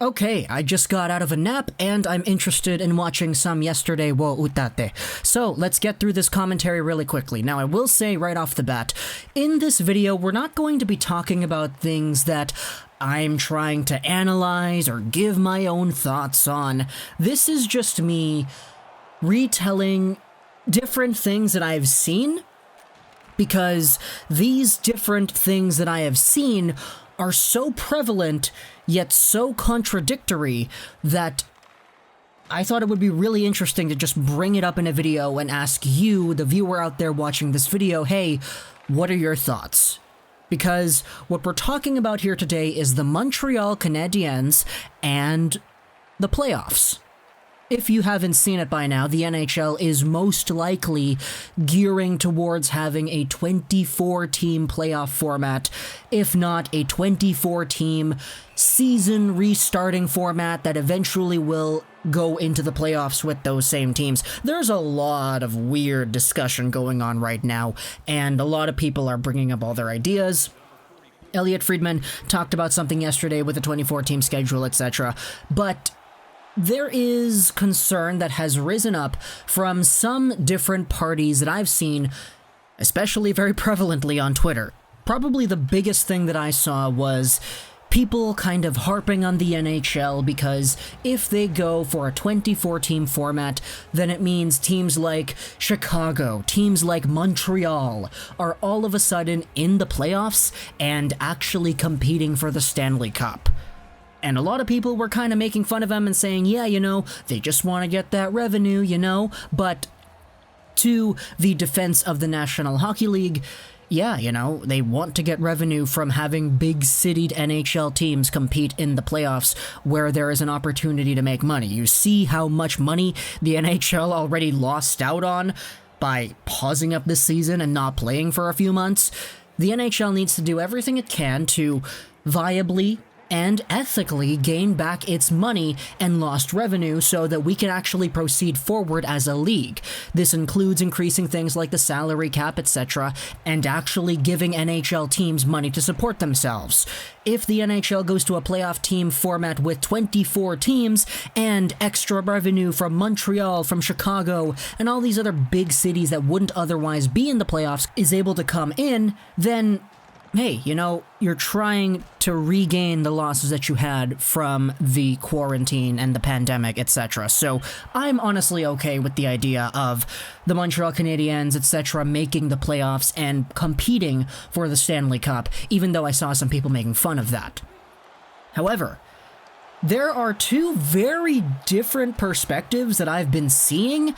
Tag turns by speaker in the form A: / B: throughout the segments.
A: Okay, I just got out of a nap and I'm interested in watching some yesterday wo utate. So let's get through this commentary really quickly. Now I will say right off the bat, in this video we're not going to be talking about things that I'm trying to analyze or give my own thoughts on. This is just me retelling different things that I've seen, because these different things that I have seen are so prevalent, yet so contradictory, that I thought it would be really interesting to just bring it up in a video and ask you, the viewer out there watching this video, hey, what are your thoughts? Because what we're talking about here today is the Montreal Canadiens and the playoffs. If you haven't seen it by now, the NHL is most likely gearing towards having a 24-team playoff format, if not a 24-team season restarting format that eventually will go into the playoffs with those same teams. There's a lot of weird discussion going on right now, and a lot of people are bringing up all their ideas. Elliotte Friedman talked about something yesterday with the 24-team schedule, etc., but there is concern that has risen up from some different parties that I've seen, especially very prevalently on Twitter. Probably the biggest thing that I saw was people kind of harping on the NHL because if they go for a 24-team format, then it means teams like Chicago, teams like Montreal are all of a sudden in the playoffs and actually competing for the Stanley Cup. And a lot of people were kind of making fun of them and saying, yeah, you know, they just want to get that revenue, you know, but to the defense of the National Hockey League, yeah, you know, they want to get revenue from having big-citied NHL teams compete in the playoffs where there is an opportunity to make money. You see how much money the NHL already lost out on by pausing up this season and not playing for a few months. The NHL needs to do everything it can to viably and ethically gain back its money and lost revenue so that we can actually proceed forward as a league. This includes increasing things like the salary cap, etc., and actually giving NHL teams money to support themselves. If the NHL goes to a playoff team format with 24 teams and extra revenue from Montreal, from Chicago, and all these other big cities that wouldn't otherwise be in the playoffs is able to come in, then hey, you know, you're trying to regain the losses that you had from the quarantine and the pandemic, etc. So I'm honestly okay with the idea of the Montreal Canadiens, etc., making the playoffs and competing for the Stanley Cup, even though I saw some people making fun of that. However, there are two very different perspectives that I've been seeing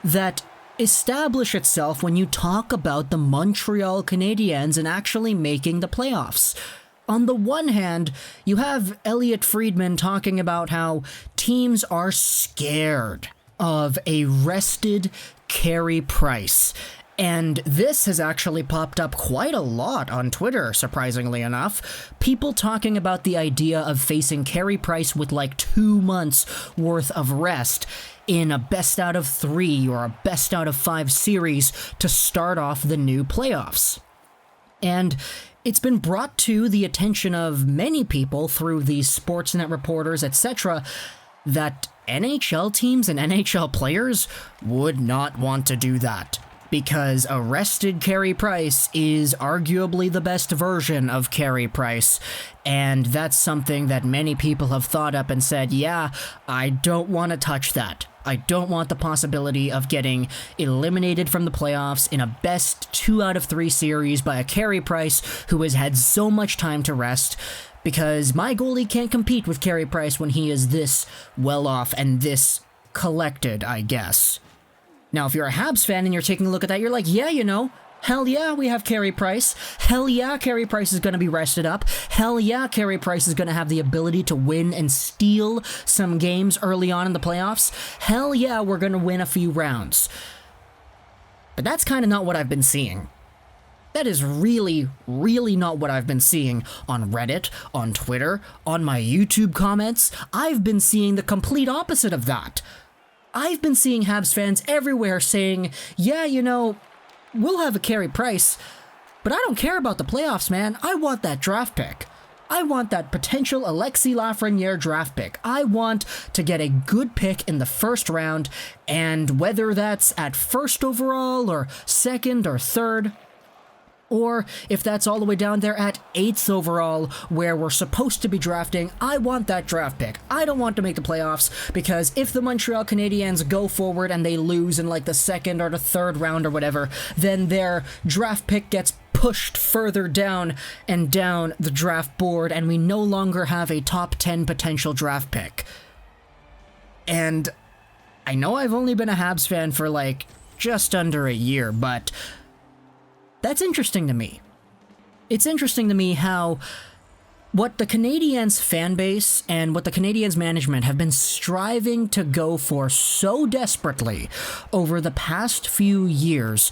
A: that establish itself when you talk about the Montreal Canadiens and actually making the playoffs. On the one hand, you have Elliotte Friedman talking about how teams are scared of a rested Carey Price. And this has actually popped up quite a lot on Twitter, surprisingly enough. People talking about the idea of facing Carey Price with like 2 months worth of rest in a best out of 3 or a best out of 5 series to start off the new playoffs. And it's been brought to the attention of many people through the Sportsnet reporters, etc., that NHL teams and NHL players would not want to do that, because a rested Carey Price is arguably the best version of Carey Price, and that's something that many people have thought up and said, yeah, I don't want to touch that. I don't want the possibility of getting eliminated from the playoffs in a best 2 out of 3 series by a Carey Price who has had so much time to rest, because my goalie can't compete with Carey Price when he is this well off and this collected, I guess. Now, if you're a Habs fan and you're taking a look at that, you're like, yeah, you know, hell yeah, we have Carey Price. Hell yeah, Carey Price is going to be rested up. Hell yeah, Carey Price is going to have the ability to win and steal some games early on in the playoffs. Hell yeah, we're going to win a few rounds. But that's kind of not what I've been seeing. That is really, really not what I've been seeing on Reddit, on Twitter, on my YouTube comments. I've been seeing the complete opposite of that. I've been seeing Habs fans everywhere saying, yeah, you know, we'll have a Carey Price, but I don't care about the playoffs, man. I want that draft pick. I want that potential Alexis Lafrenière draft pick. I want to get a good pick in the first round, and whether that's at first overall or second or third, or if that's all the way down there at 8th overall where we're supposed to be drafting, I want that draft pick. I don't want to make the playoffs, because if the Montreal Canadiens go forward and they lose in like the second or the third round or whatever, then their draft pick gets pushed further down and down the draft board, and we no longer have a top 10 potential draft pick. And I know I've only been a Habs fan for like just under a year, but that's interesting to me. It's interesting to me how what the Canadiens fan base and what the Canadiens management have been striving to go for so desperately over the past few years,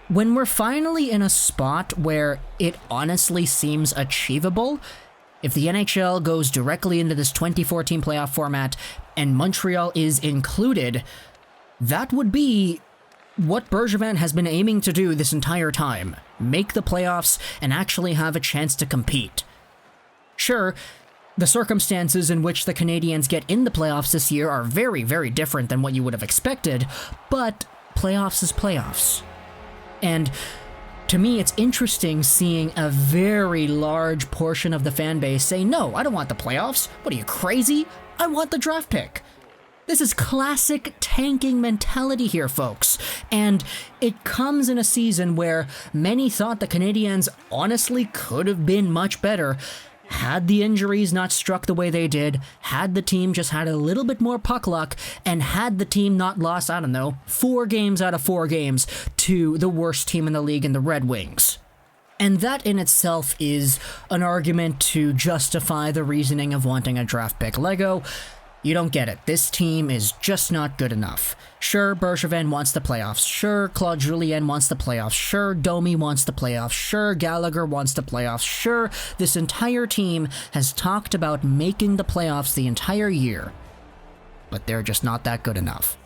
A: when we're finally in a spot where it honestly seems achievable, if the NHL goes directly into this 2014 playoff format and Montreal is included, that would be what Bergevin has been aiming to do this entire time: make the playoffs and actually have a chance to compete. Sure, the circumstances in which the Canadiens get in the playoffs this year are very, very different than what you would have expected, but playoffs is playoffs. And to me, it's interesting seeing a very large portion of the fan base say, no, I don't want the playoffs. What are you, crazy? I want the draft pick. This is classic tanking mentality here, folks. And it comes in a season where many thought the Canadiens honestly could have been much better had the injuries not struck the way they did, had the team just had a little bit more puck luck, and had the team not lost, 4 games out of 4 games to the worst team in the league in the Red Wings. And that in itself is an argument to justify the reasoning of wanting a draft pick. Lego, you don't get it. This team is just not good enough. Sure, Bergevin wants the playoffs. Sure, Claude Julien wants the playoffs. Sure, Domi wants the playoffs. Sure, Gallagher wants the playoffs. Sure, this entire team has talked about making the playoffs the entire year, but they're just not that good enough.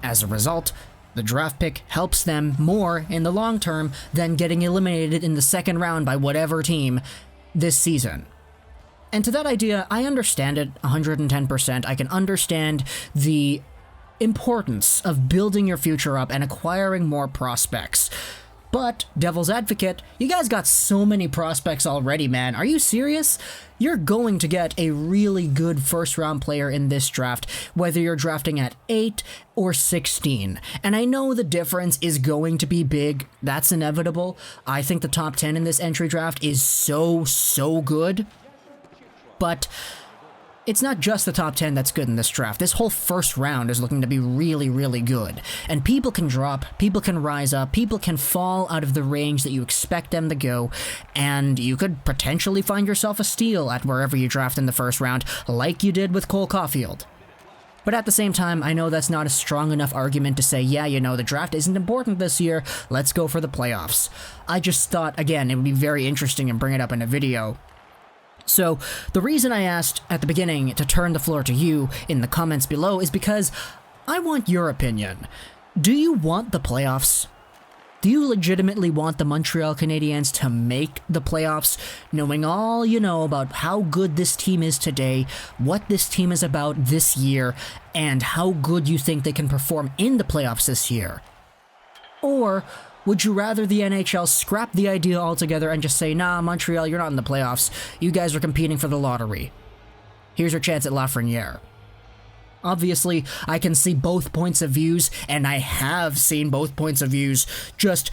A: As a result, the draft pick helps them more in the long term than getting eliminated in the second round by whatever team this season. And to that idea, I understand it 110%. I can understand the importance of building your future up and acquiring more prospects. But, devil's advocate, you guys got so many prospects already, man. Are you serious? You're going to get a really good first-round player in this draft, whether you're drafting at 8 or 16. And I know the difference is going to be big. That's inevitable. I think the top 10 in this entry draft is so good. But it's not just the top 10 that's good in this draft. This whole first round is looking to be really, really good. And people can drop, people can rise up, people can fall out of the range that you expect them to go, and you could potentially find yourself a steal at wherever you draft in the first round, like you did with Cole Caulfield. But at the same time, I know that's not a strong enough argument to say, yeah, the draft isn't important this year, let's go for the playoffs. I just thought, again, it would be very interesting and bring it up in a video. So, the reason I asked at the beginning to turn the floor to you in the comments below is because I want your opinion. Do you want the playoffs? Do you legitimately want the Montreal Canadiens to make the playoffs, knowing all you know about how good this team is today, what this team is about this year, and how good you think they can perform in the playoffs this year? Or would you rather the NHL scrap the idea altogether and just say, nah, Montreal, you're not in the playoffs. You guys are competing for the lottery. Here's your chance at Lafrenière. Obviously, I can see both points of views, and I have seen both points of views, just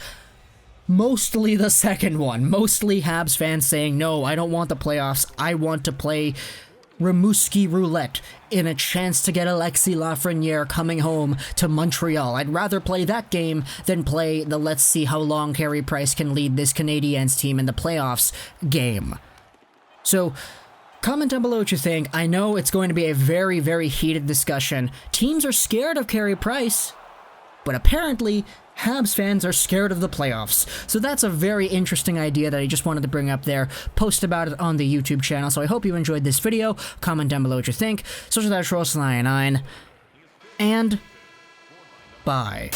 A: mostly the second one. Mostly Habs fans saying, no, I don't want the playoffs. I want to play Rimouski roulette in a chance to get Alexis Lafrenière coming home to Montreal. I'd rather play that game than play the let's see how long Carey Price can lead this Canadiens team in the playoffs game. So, comment down below what you think. I know it's going to be a very, very heated discussion. Teams are scared of Carey Price, but apparently Habs fans are scared of the playoffs. So that's a very interesting idea that I just wanted to bring up there. Post about it on the YouTube channel. So I hope you enjoyed this video. Comment down below what you think. Social that's Ross9, and bye.